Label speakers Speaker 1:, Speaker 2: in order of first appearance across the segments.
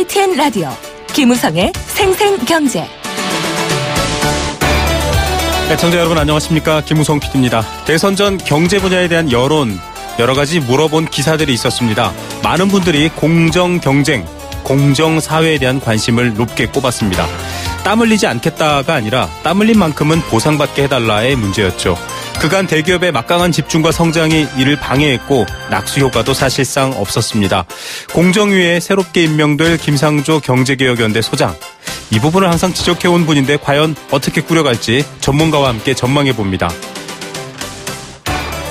Speaker 1: YTN 라디오 김우성의 생생경제.
Speaker 2: 애청자 여러분 안녕하십니까, 김우성 PD입니다. 대선 전 경제 분야에 대한 여론, 여러 가지 물어본 기사들이 있었습니다. 많은 분들이 공정 경쟁, 공정 사회에 대한 관심을 높게 꼽았습니다. 땀 흘리지 않겠다가 아니라 땀 흘린 만큼은 보상받게 해달라의 문제였죠. 그간 대기업의 막강한 집중과 성장이 이를 방해했고 낙수 효과도 사실상 없었습니다. 공정위에 새롭게 임명될 김상조 경제개혁연대 소장. 이 부분을 항상 지적해온 분인데 과연 어떻게 꾸려갈지 전문가와 함께 전망해봅니다.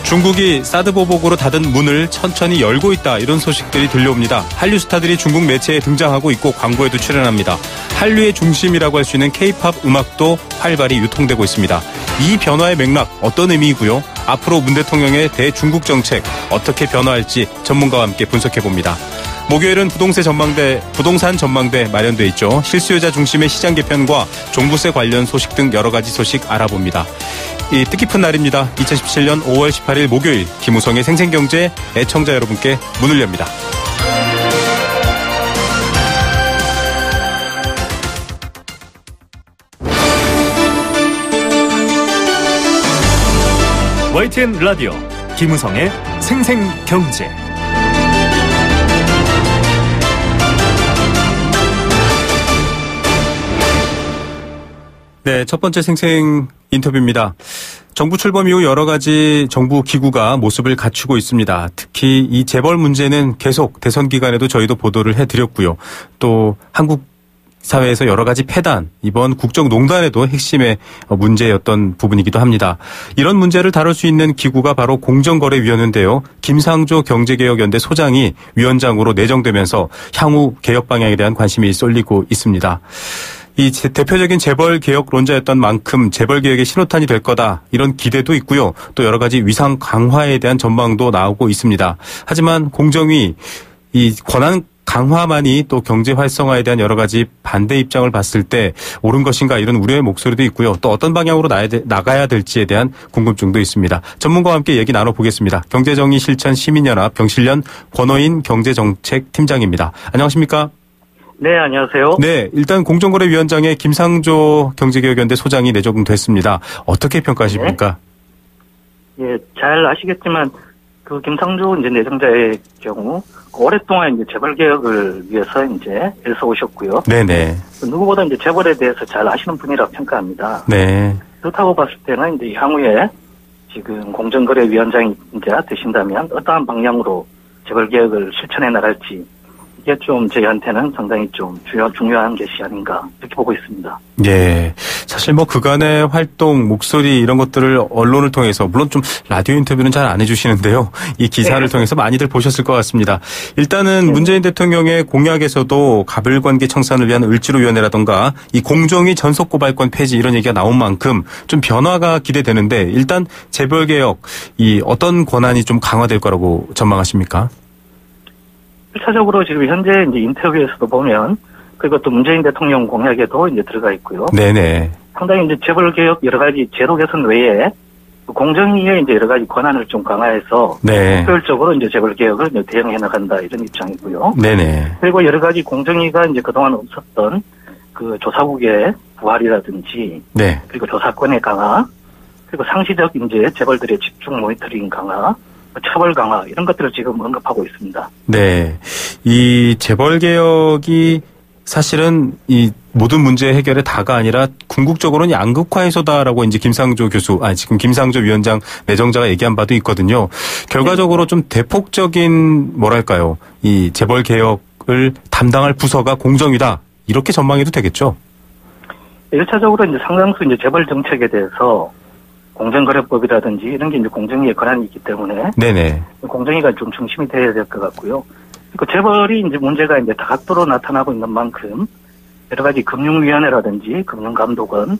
Speaker 2: 중국이 사드 보복으로 닫은 문을 천천히 열고 있다, 이런 소식들이 들려옵니다. 한류 스타들이 중국 매체에 등장하고 있고 광고에도 출연합니다. 한류의 중심이라고 할 수 있는 K-팝 음악도 활발히 유통되고 있습니다. 이 변화의 맥락 어떤 의미이고요? 앞으로 문 대통령의 대중국 정책 어떻게 변화할지 전문가와 함께 분석해봅니다. 목요일은 부동산 전망대 마련돼 있죠. 실수요자 중심의 시장 개편과 종부세 관련 소식 등 여러 가지 소식 알아봅니다. 이 뜻깊은 날입니다. 2017년 5월 18일 목요일, 김우성의 생생경제, 애청자 여러분께 문을 엽니다.
Speaker 3: YTN 라디오 김우성의 생생경제.
Speaker 2: 네, 첫 번째 생생 인터뷰입니다. 정부 출범 이후 여러 가지 정부 기구가 모습을 갖추고 있습니다. 특히 이 재벌 문제는 계속 대선 기간에도 저희도 보도를 해드렸고요. 또 한국 사회에서 여러 가지 폐단, 이번 국정농단에도 핵심의 문제였던 부분이기도 합니다. 이런 문제를 다룰 수 있는 기구가 바로 공정거래위원회인데요. 김상조 경제개혁연대 소장이 위원장으로 내정되면서 향후 개혁 방향에 대한 관심이 쏠리고 있습니다. 이 대표적인 재벌개혁론자였던 만큼 재벌개혁의 신호탄이 될 거다, 이런 기대도 있고요. 또 여러 가지 위상 강화에 대한 전망도 나오고 있습니다. 하지만 공정위 이 권한 강화만이 또 경제 활성화에 대한 여러 가지 반대 입장을 봤을 때 옳은 것인가, 이런 우려의 목소리도 있고요. 또 어떤 방향으로 나가야 될지에 대한 궁금증도 있습니다. 전문가와 함께 얘기 나눠보겠습니다. 경제정의실천시민연합 병실련 권호인 경제정책팀장입니다. 안녕하십니까?
Speaker 4: 네, 안녕하세요.
Speaker 2: 네, 일단 공정거래위원장에 김상조 경제개혁연대 소장이 내정됐습니다. 어떻게 평가하십니까?
Speaker 4: 예, 잘 아시겠지만 그 김상조 이제 내정자의 경우 오랫동안 이제 재벌 개혁을 위해서 이제 애써 오셨고요.
Speaker 2: 네네.
Speaker 4: 누구보다 이제 재벌에 대해서 잘 아시는 분이라고 평가합니다.
Speaker 2: 네.
Speaker 4: 그렇다고 봤을 때는 이제 향후에 지금 공정거래위원장이 이제 되신다면 어떠한 방향으로 재벌 개혁을 실천해 나갈지, 이게 좀 저희한테는 상당히 좀 중요한 것이 아닌가, 이렇게 보고 있습니다.
Speaker 2: 예. 사실 뭐 그간의 활동, 목소리 이런 것들을 언론을 통해서, 물론 좀 라디오 인터뷰는 잘 안 해주시는데요. 이 기사를 통해서 많이들 보셨을 것 같습니다. 일단은 문재인 대통령의 공약에서도 가불관계 청산을 위한 을지로위원회라던가 이 공정위 전속고발권 폐지, 이런 얘기가 나온 만큼 좀 변화가 기대되는데, 일단 재벌개혁, 이 어떤 권한이 좀 강화될 거라고 전망하십니까?
Speaker 4: 1차적으로 지금 현재 이제 인터뷰에서도 보면, 그리고 또 문재인 대통령 공약에도 이제 들어가 있고요. 네네. 상당히 이제 재벌 개혁 여러 가지 제도 개선 외에 공정위의 이제 여러 가지 권한을 좀 강화해서
Speaker 2: 네.
Speaker 4: 효율적으로 이제 재벌 개혁을 이제 대응해 나간다, 이런 입장이고요.
Speaker 2: 네네.
Speaker 4: 그리고 여러 가지 공정위가 이제 그동안 없었던 그 조사국의 부활이라든지, 네. 그리고 조사권의 강화, 그리고 상시적 이제 재벌들의 집중 모니터링 강화, 처벌 강화, 이런 것들을 지금 언급하고 있습니다. 네.
Speaker 2: 이 재벌 개혁이 사실은 이 모든 문제 해결의 다가 아니라 궁극적으로는 양극화해서다라고 이제 지금 김상조 위원장 내정자가 얘기한 바도 있거든요. 결과적으로 좀 대폭적인 뭐랄까요, 이 재벌 개혁을 담당할 부서가 공정위다, 이렇게 전망해도 되겠죠?
Speaker 4: 1차적으로 이제 상당수 이제 재벌 정책에 대해서 공정거래법이라든지 이런 게 이제 공정위의 권한이 있기 때문에 네네. 공정위가 좀 중심이 돼야 될 것 같고요. 그 재벌이 이제 문제가 이제 다각도로 나타나고 있는 만큼 여러 가지 금융위원회라든지 금융감독원,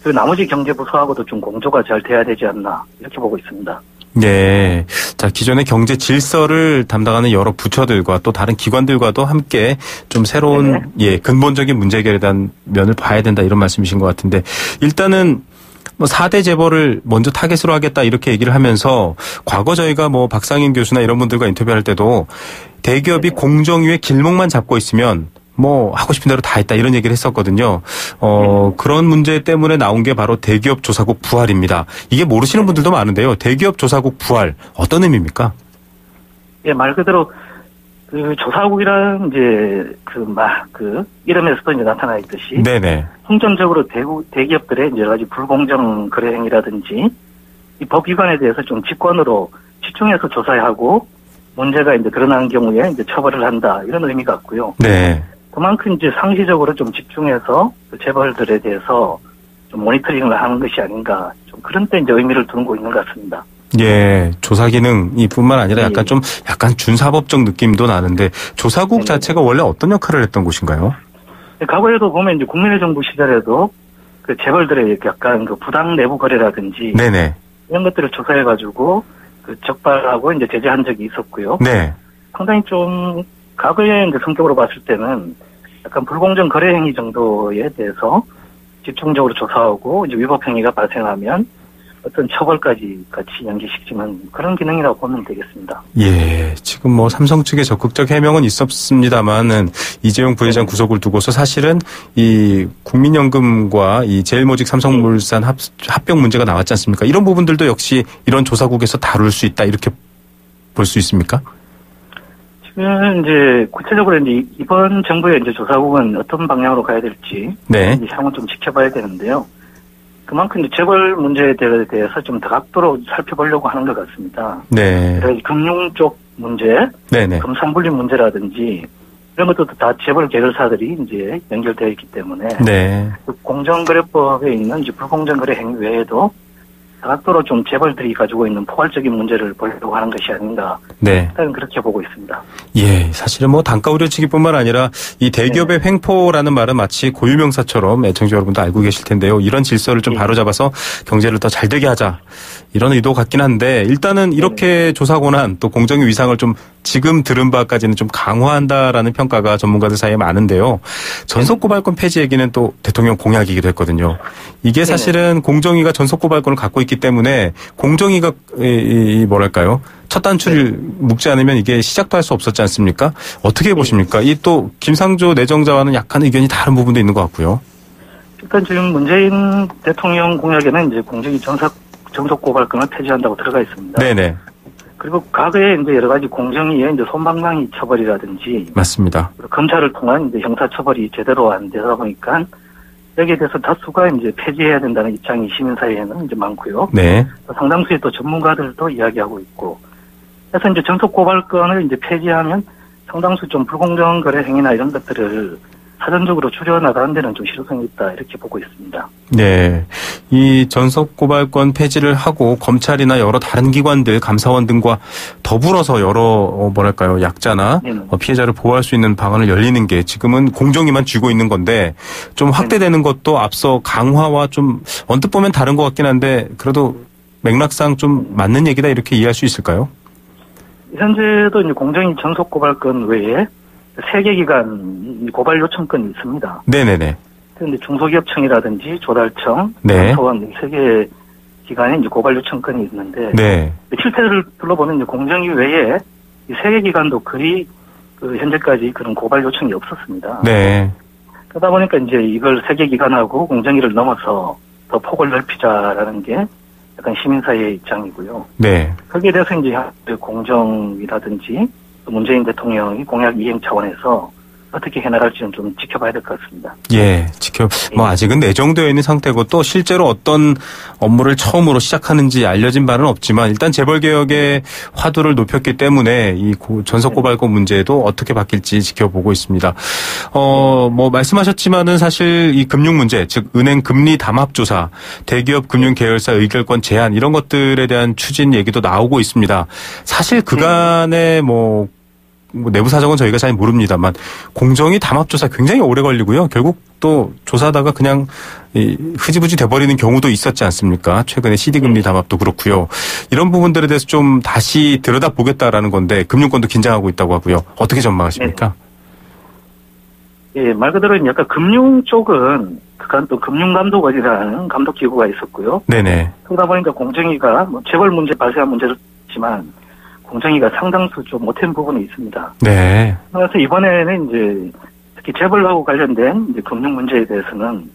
Speaker 4: 그리고 나머지 경제부서하고도 좀 공조가 잘 돼야 되지 않나, 이렇게 보고 있습니다.
Speaker 2: 네. 자, 기존의 경제 질서를 담당하는 여러 부처들과 또 다른 기관들과도 함께 좀 새로운 근본적인 문제 해결에 대한 면을 봐야 된다, 이런 말씀이신 것 같은데, 일단은 뭐 4대 재벌을 먼저 타겟으로 하겠다, 이렇게 얘기를 하면서 과거 저희가 뭐 박상인 교수나 이런 분들과 인터뷰할 때도 대기업이 공정위의 길목만 잡고 있으면 뭐 하고 싶은 대로 다 했다 이런 얘기를 했었거든요. 그런 문제 때문에 나온 게 바로 대기업 조사국 부활입니다. 이게 모르시는 분들도 많은데요. 대기업 조사국 부활 어떤 의미입니까?
Speaker 4: 예, 말 그대로 그 조사국이란 이제 그 이름에서도 이제 나타나 있듯이
Speaker 2: 네네.
Speaker 4: 통전적으로 대기업들의 이제 여러 가지 불공정 거래 행위라든지 이 법위반에 대해서 좀 직권으로 집중해서 조사하고 문제가 이제 드러나는 경우에 이제 처벌을 한다 이런 의미 같고요.
Speaker 2: 네.
Speaker 4: 그만큼 이제 상시적으로 좀 집중해서 그 재벌들에 대해서 좀 모니터링을 하는 것이 아닌가 좀 그런 때 이제 의미를 두고 있는 것 같습니다.
Speaker 2: 예, 조사 기능이뿐만 아니라 약간 준사법적 느낌도 나는데 조사국 자체가 원래 어떤 역할을 했던 곳인가요?
Speaker 4: 과거에도 보면 이제 국민의 정부 시절에도 그 재벌들의 약간 그 부당 내부 거래라든지
Speaker 2: 네네.
Speaker 4: 이런 것들을 조사해가지고 그 적발하고 이제 제재한 적이 있었고요.
Speaker 2: 네.
Speaker 4: 상당히 좀 과거의 이제 성격으로 봤을 때는 약간 불공정 거래 행위 정도에 대해서 집중적으로 조사하고 이제 위법 행위가 발생하면 어떤 처벌까지 같이 연계시키는 그런 기능이라고 보면 되겠습니다.
Speaker 2: 예, 지금 뭐 삼성 측의 적극적 해명은 있었습니다만은 이재용 부회장 구속을 두고서 사실은 이 국민연금과 이 제일모직 삼성물산 합병 문제가 나왔지 않습니까? 이런 부분들도 역시 이런 조사국에서 다룰 수 있다 이렇게 볼 수 있습니까?
Speaker 4: 지금 이제 구체적으로 이제 이번 정부의 이제 조사국은 어떤 방향으로 가야 될지
Speaker 2: 네.
Speaker 4: 이제 향후 좀 지켜봐야 되는데요. 그만큼 이제 재벌 문제에 대해서 좀 다각도로 살펴보려고 하는 것 같습니다.
Speaker 2: 네.
Speaker 4: 그래서 금융 쪽 문제,
Speaker 2: 네네.
Speaker 4: 금산분리 문제라든지 이런 것도 다 재벌 계열사들이 이제 연결되어 있기 때문에
Speaker 2: 네.
Speaker 4: 그 공정거래법에 있는 이제 불공정거래 행위 외에도 다각도로 좀 재벌들이 가지고 있는 포괄적인 문제를 보려고 하는 것이 아닌가.
Speaker 2: 네.
Speaker 4: 저는 그렇게 보고 있습니다.
Speaker 2: 예, 사실은 뭐 단가 우려치기뿐만 아니라 이 대기업의 횡포라는 말은 마치 고유명사처럼 애청자 여러분도 알고 계실 텐데요. 이런 질서를 좀 바로잡아서 경제를 더 잘 되게 하자. 이런 의도 같긴 한데 일단은 이렇게 조사 권한 또 공정의 위상을 좀 지금 들은 바까지는 좀 강화한다라는 평가가 전문가들 사이에 많은데요. 전속고발권 폐지 얘기는 또 대통령 공약이기도 했거든요. 이게 사실은 공정위가 전속고발권을 갖고 있기 때문에 공정위가 뭐랄까요? 첫 단추를 묶지 않으면 이게 시작도 할 수 없었지 않습니까? 어떻게 보십니까? 이 또 김상조 내정자와는 약간 의견이 다른 부분도 있는 것 같고요.
Speaker 4: 일단 지금 문재인 대통령 공약에는 이제 공정위 전속고발권을 폐지한다고 들어가 있습니다.
Speaker 2: 네네.
Speaker 4: 그리고 과거에 이제 여러 가지 공정위의 이제 솜방망이 처벌이라든지.
Speaker 2: 맞습니다.
Speaker 4: 검찰을 통한 이제 형사처벌이 제대로 안 되다 보니까 여기에 대해서 다수가 이제 폐지해야 된다는 입장이 시민사회에는 이제 많고요.
Speaker 2: 네.
Speaker 4: 상당수의 또 전문가들도 이야기하고 있고. 그래서 이제 전속고발권을 이제 폐지하면 상당수 좀 불공정 거래 행위나 이런 것들을 사전적으로 줄여나가는 데는 좀 실효성이 있다 이렇게 보고 있습니다.
Speaker 2: 네, 이 전속고발권 폐지를 하고 검찰이나 여러 다른 기관들, 감사원 등과 더불어서 여러 뭐랄까요 약자나 피해자를 보호할 수 있는 방안을 열리는 게 지금은 공정위만 쥐고 있는 건데 좀 확대되는 것도 앞서 강화와 좀 언뜻 보면 다른 것 같긴 한데 그래도 맥락상 좀 맞는 얘기다 이렇게 이해할 수 있을까요?
Speaker 4: 현재도 이제 공정위 전속고발권 외에 3개 기관 고발 요청권이 있습니다.
Speaker 2: 네네네.
Speaker 4: 그런데 중소기업청이라든지 조달청,
Speaker 2: 네.
Speaker 4: 소원 3개 기관에 이제 고발 요청권이 있는데,
Speaker 2: 네.
Speaker 4: 실태를 둘러보면 이제 공정위 외에 이 3개 기관도 그리 현재까지 그런 고발 요청이 없었습니다.
Speaker 2: 네.
Speaker 4: 그러다 보니까 이제 이걸 3개 기관하고 공정위를 넘어서 더 폭을 넓히자라는 게 약간 시민사회의 입장이고요.
Speaker 2: 네.
Speaker 4: 거기에 대해서 이제 공정이라든지 문재인 대통령이 공약 이행 차원에서 어떻게 해나갈지는 좀 지켜봐야 될 것 같습니다.
Speaker 2: 예, 뭐 아직은 내정되어 있는 상태고 또 실제로 어떤 업무를 처음으로 시작하는지 알려진 바는 없지만 일단 재벌개혁의 화두를 높였기 때문에 이 전속고발권 문제도 어떻게 바뀔지 지켜보고 있습니다. 뭐 말씀하셨지만은 사실 이 금융 문제, 즉 은행 금리 담합조사, 대기업 금융 계열사 의결권 제한 이런 것들에 대한 추진 얘기도 나오고 있습니다. 사실 그간에 뭐 내부 사정은 저희가 잘 모릅니다만 공정위 담합조사 굉장히 오래 걸리고요. 결국 또 조사하다가 그냥 흐지부지 돼버리는 경우도 있었지 않습니까? 최근에 CD금리 담합도 그렇고요. 이런 부분들에 대해서 좀 다시 들여다보겠다라는 건데 금융권도 긴장하고 있다고 하고요. 어떻게 전망하십니까?
Speaker 4: 예, 말 그대로 약간 금융 쪽은 그간 또 금융감독원이라는 감독기구가 있었고요.
Speaker 2: 네네.
Speaker 4: 그러다 보니까 공정위가 뭐 재벌 문제 발생한 문제도 있지만 공정위가 상당수 좀 못한 부분이 있습니다.
Speaker 2: 네.
Speaker 4: 그래서 이번에는 이제 특히 재벌하고 관련된 이제 금융 문제에 대해서는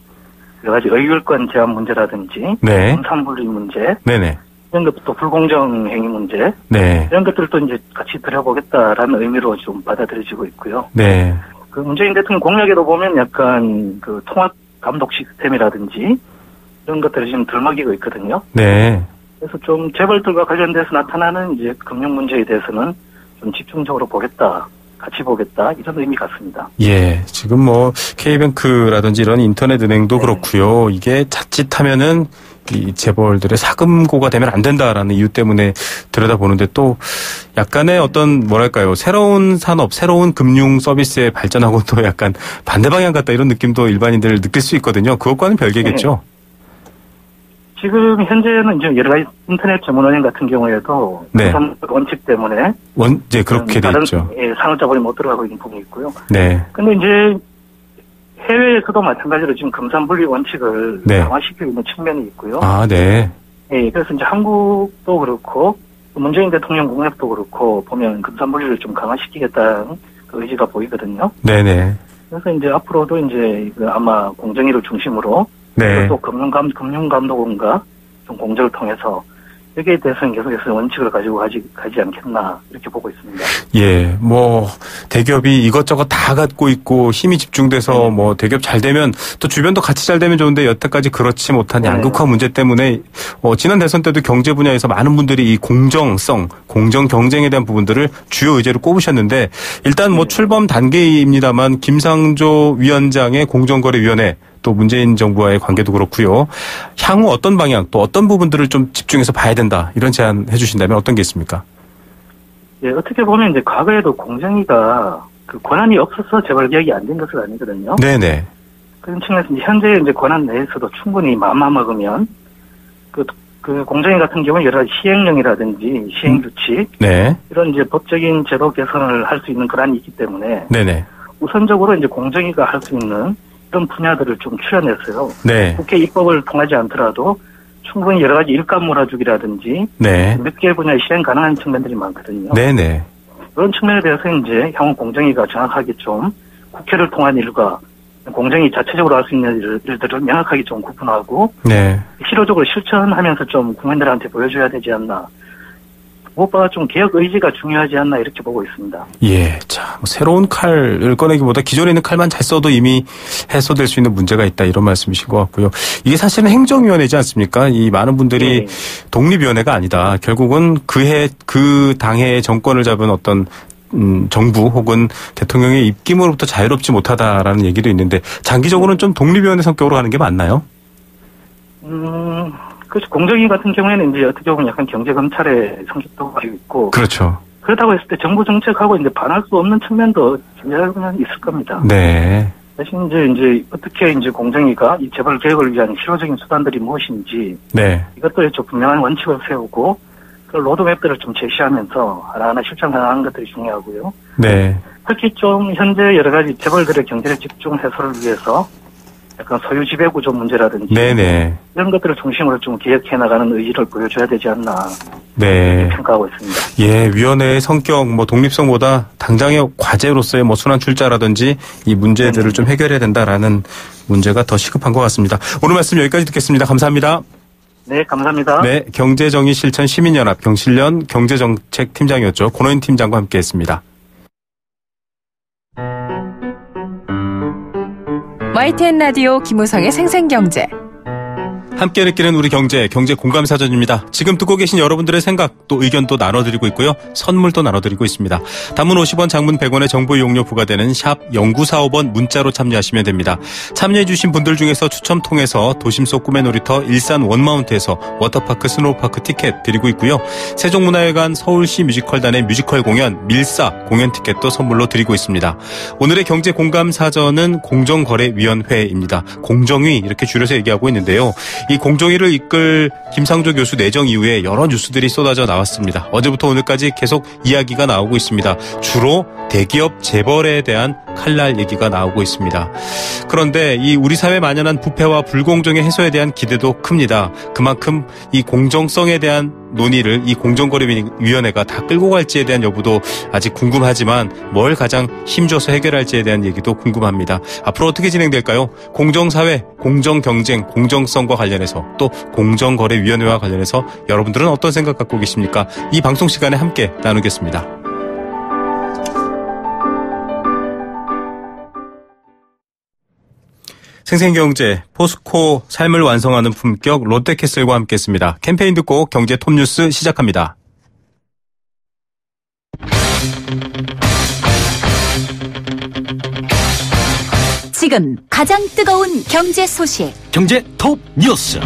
Speaker 4: 여러 가지 의결권 제한 문제라든지,
Speaker 2: 네.
Speaker 4: 공산분리 문제,
Speaker 2: 네네.
Speaker 4: 이런 것도 불공정 행위 문제,
Speaker 2: 네.
Speaker 4: 이런 것들도 이제 같이 들여보겠다라는 의미로 좀 받아들여지고 있고요.
Speaker 2: 네.
Speaker 4: 그 문재인 대통령 공약에도 보면 약간 그 통합 감독 시스템이라든지 이런 것들이 지금 들먹이고 있거든요.
Speaker 2: 네.
Speaker 4: 그래서 좀 재벌들과 관련돼서 나타나는 이제 금융 문제에 대해서는 좀 집중적으로 보겠다, 같이 보겠다 이런 의미 같습니다.
Speaker 2: 예, 지금 뭐 K뱅크라든지 이런 인터넷 은행도 그렇고요. 이게 자칫하면은 이 재벌들의 사금고가 되면 안 된다라는 이유 때문에 들여다보는데 또 약간의 어떤 뭐랄까요, 새로운 산업, 새로운 금융 서비스의 발전하고 또 약간 반대 방향 같다 이런 느낌도 일반인들 느낄 수 있거든요. 그것과는 별개겠죠.
Speaker 4: 지금 현재는 이제 여러 가지 인터넷 전문은행 같은 경우에도
Speaker 2: 네.
Speaker 4: 원칙 때문에
Speaker 2: 이제 그렇게 돼 있죠.
Speaker 4: 예, 상업자본이 못 들어가고 있는 부분이 있고요.
Speaker 2: 네.
Speaker 4: 근데 이제 해외에서도 마찬가지로 지금 금산분리 원칙을
Speaker 2: 네.
Speaker 4: 강화시키고 있는 측면이 있고요.
Speaker 2: 아, 네.
Speaker 4: 예, 그래서 이제 한국도 그렇고 문재인 대통령 공약도 그렇고 보면 금산분리를 좀 강화시키겠다는 그 의지가 보이거든요.
Speaker 2: 네네.
Speaker 4: 그래서 이제 앞으로도 이제 아마 공정위를 중심으로
Speaker 2: 네.
Speaker 4: 또 금융감독원과 좀 공조를 통해서 여기에 대해서는 계속해서 원칙을 가지고 가지 않겠나 이렇게 보고 있습니다.
Speaker 2: 예, 뭐 대기업이 이것저것 다 갖고 있고 힘이 집중돼서 뭐 대기업 잘 되면 또 주변도 같이 잘 되면 좋은데 여태까지 그렇지 못한 양극화 문제 때문에 지난 대선 때도 경제 분야에서 많은 분들이 이 공정성, 공정 경쟁에 대한 부분들을 주요 의제로 꼽으셨는데 일단 뭐 출범 단계입니다만 김상조 위원장의 공정거래위원회 또 문재인 정부와의 관계도 그렇고요. 향후 어떤 방향 또 어떤 부분들을 좀 집중해서 봐야 된다 이런 제안 해주신다면 어떤 게 있습니까?
Speaker 4: 예, 어떻게 보면 이제 과거에도 공정위가 그 권한이 없어서 재벌 개혁이 안 된 것은 아니거든요.
Speaker 2: 네네.
Speaker 4: 그런 측면에서 이제 현재 이제 권한 내에서도 충분히 마음만 먹으면 그 공정위 같은 경우는 여러 가지 시행령이라든지 시행규칙
Speaker 2: 네.
Speaker 4: 이런 이제 법적인 제도 개선을 할 수 있는 권한이 있기 때문에
Speaker 2: 네네.
Speaker 4: 우선적으로 이제 공정위가 할 수 있는 이런 분야들을 좀 추려내서요.
Speaker 2: 네.
Speaker 4: 국회 입법을 통하지 않더라도 충분히 여러 가지 일감 몰아주기라든지
Speaker 2: 네.
Speaker 4: 몇 개 분야에 실행 가능한 측면들이 많거든요.
Speaker 2: 네네.
Speaker 4: 그런 측면에 대해서 이제 향후 공정위가 정확하게 좀 국회를 통한 일과 공정위 자체적으로 할 수 있는 일들을 명확하게 좀 구분하고
Speaker 2: 네.
Speaker 4: 실효적으로 실천하면서 좀 국민들한테 보여줘야 되지 않나. 무엇보다 좀 개혁 의지가 중요하지 않나 이렇게 보고 있습니다.
Speaker 2: 예, 자, 새로운 칼을 꺼내기보다 기존에 있는 칼만 잘 써도 이미 해소될 수 있는 문제가 있다 이런 말씀이신 것 같고요. 이게 사실은 행정위원회지 않습니까? 이 많은 분들이 독립위원회가 아니다. 결국은 그 당해의 정권을 잡은 어떤 정부 혹은 대통령의 입김으로부터 자유롭지 못하다라는 얘기도 있는데 장기적으로는 좀 독립위원회 성격으로 가는 게 맞나요?
Speaker 4: 그렇죠. 공정위 같은 경우에는 이제 어떻게 보면 약간 경제검찰의 성격도 가지고 있고.
Speaker 2: 그렇죠.
Speaker 4: 그렇다고 했을 때 정부 정책하고 이제 반할 수 없는 측면도 존재하고는 있을 겁니다.
Speaker 2: 네.
Speaker 4: 대신 이제 어떻게 이제 공정위가 이 재벌 개혁을 위한 실효적인 수단들이 무엇인지. 네. 이것들에 좀 분명한 원칙을 세우고 그 로드맵들을 좀 제시하면서 하나하나 실천 가능한 것들이 중요하고요. 네. 특히 좀 현재 여러 가지 재벌들의 경제력 집중 해소를 위해서 약간 소유 지배 구조 문제라든지 네네. 이런 것들을 중심으로 좀 개혁해 나가는 의지를 보여줘야 되지 않나 네. 평가하고 있습니다.
Speaker 2: 예, 위원회의 성격, 뭐 독립성보다 당장의 과제로서의 뭐 순환 출자라든지 이 문제들을 좀 해결해야 된다라는 문제가 더 시급한 것 같습니다. 오늘 말씀 여기까지 듣겠습니다. 감사합니다.
Speaker 4: 네, 감사합니다.
Speaker 2: 네, 경제정의실천 시민연합 경실련 경제정책팀장이었죠. 권호인 팀장과 함께했습니다.
Speaker 1: YTN 라디오 김우성의 생생경제.
Speaker 2: 함께 느끼는 우리 경제 공감사전입니다. 지금 듣고 계신 여러분들의 생각 또 의견도 나눠드리고 있고요. 선물도 나눠드리고 있습니다. 단문 50원, 장문 100원의 정보 이용료 부과되는 샵 0945번 문자로 참여하시면 됩니다. 참여해 주신 분들 중에서 추첨 통해서 도심 속 꿈의 놀이터 일산 원마운트에서 워터파크 스노우파크 티켓 드리고 있고요. 세종문화회관 서울시 뮤지컬단의 뮤지컬 공연 밀사 공연 티켓도 선물로 드리고 있습니다. 오늘의 경제 공감사전은 공정거래위원회입니다. 공정위 이렇게 줄여서 얘기하고 있는데요. 이 공정위를 이끌 김상조 교수 내정 이후에 여러 뉴스들이 쏟아져 나왔습니다. 어제부터 오늘까지 계속 이야기가 나오고 있습니다. 주로 대기업 재벌에 대한 칼날 얘기가 나오고 있습니다. 그런데 이 우리 사회에 만연한 부패와 불공정의 해소에 대한 기대도 큽니다. 그만큼 이 공정성에 대한 논의를 이 공정거래위원회가 다 끌고 갈지에 대한 여부도 아직 궁금하지만 뭘 가장 힘줘서 해결할지에 대한 얘기도 궁금합니다. 앞으로 어떻게 진행될까요? 공정사회, 공정경쟁, 공정성과 관련해서 또 공정거래위원회와 관련해서 여러분들은 어떤 생각 갖고 계십니까? 이 방송 시간에 함께 나누겠습니다. 생생경제, 포스코 삶을 완성하는 품격 롯데캐슬과 함께했습니다. 캠페인 듣고 경제 톱뉴스 시작합니다.
Speaker 5: 지금 가장 뜨거운 경제 소식.
Speaker 3: 경제 톱뉴스.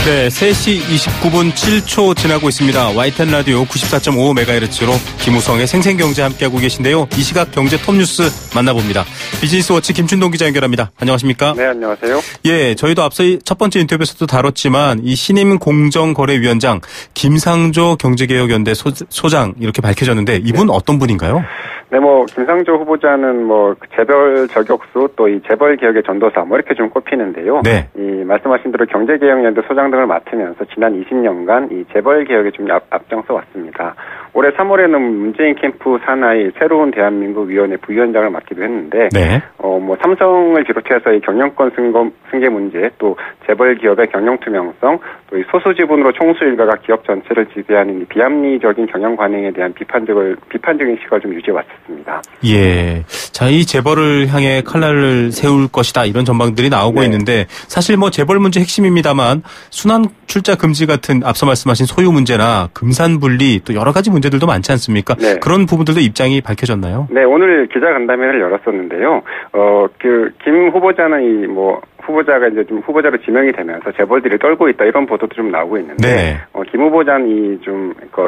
Speaker 2: 네, 3시 29분 7초 지나고 있습니다. YTN 라디오 94.5MHz로 김우성의 생생경제 함께하고 계신데요. 이 시각 경제 톱뉴스 만나봅니다. 비즈니스워치 김춘동 기자 연결합니다. 안녕하십니까?
Speaker 6: 네, 안녕하세요.
Speaker 2: 예, 저희도 앞서 첫 번째 인터뷰에서도 다뤘지만 이 신임 공정거래위원장 김상조 경제개혁연대 소장 이렇게 밝혀졌는데 이분 어떤 분인가요?
Speaker 6: 네, 김상조 후보자는 재벌 저격수 또 이 재벌 개혁의 전도사 이렇게 좀 꼽히는데요. 네. 이 말씀하신 대로 경제개혁연대 소장 등을 맡으면서 지난 20년간 이 재벌 개혁에 좀 앞장서 왔습니다. 올해 3월에는 문재인 캠프 산하의 새로운 대한민국 위원회 부위원장을 맡기도 했는데, 네. 삼성을 비롯해서 이 경영권 승계 문제, 또 재벌 기업의 경영 투명성, 또 이 소수 지분으로 총수 일가가 기업 전체를 지배하는 이 비합리적인 경영 관행에 대한 비판적인 시각을 좀 유지해 왔습니다. 예.
Speaker 2: 자, 이 재벌을 향해 칼날을 세울 것이다 이런 전망들이 나오고 네. 있는데 사실 재벌 문제 핵심입니다만 순환 출자 금지 같은 앞서 말씀하신 소유 문제나 금산 분리 또 여러 가지 문제들도 많지 않습니까? 네. 그런 부분들도 입장이 밝혀졌나요?
Speaker 6: 네, 오늘 기자간담회를 열었었는데요. 김 후보자는 후보자가 이제 좀 후보자로 지명이 되면서 재벌들이 떨고 있다 이런 보도도 좀 나오고 있는데, 네. 김 후보자는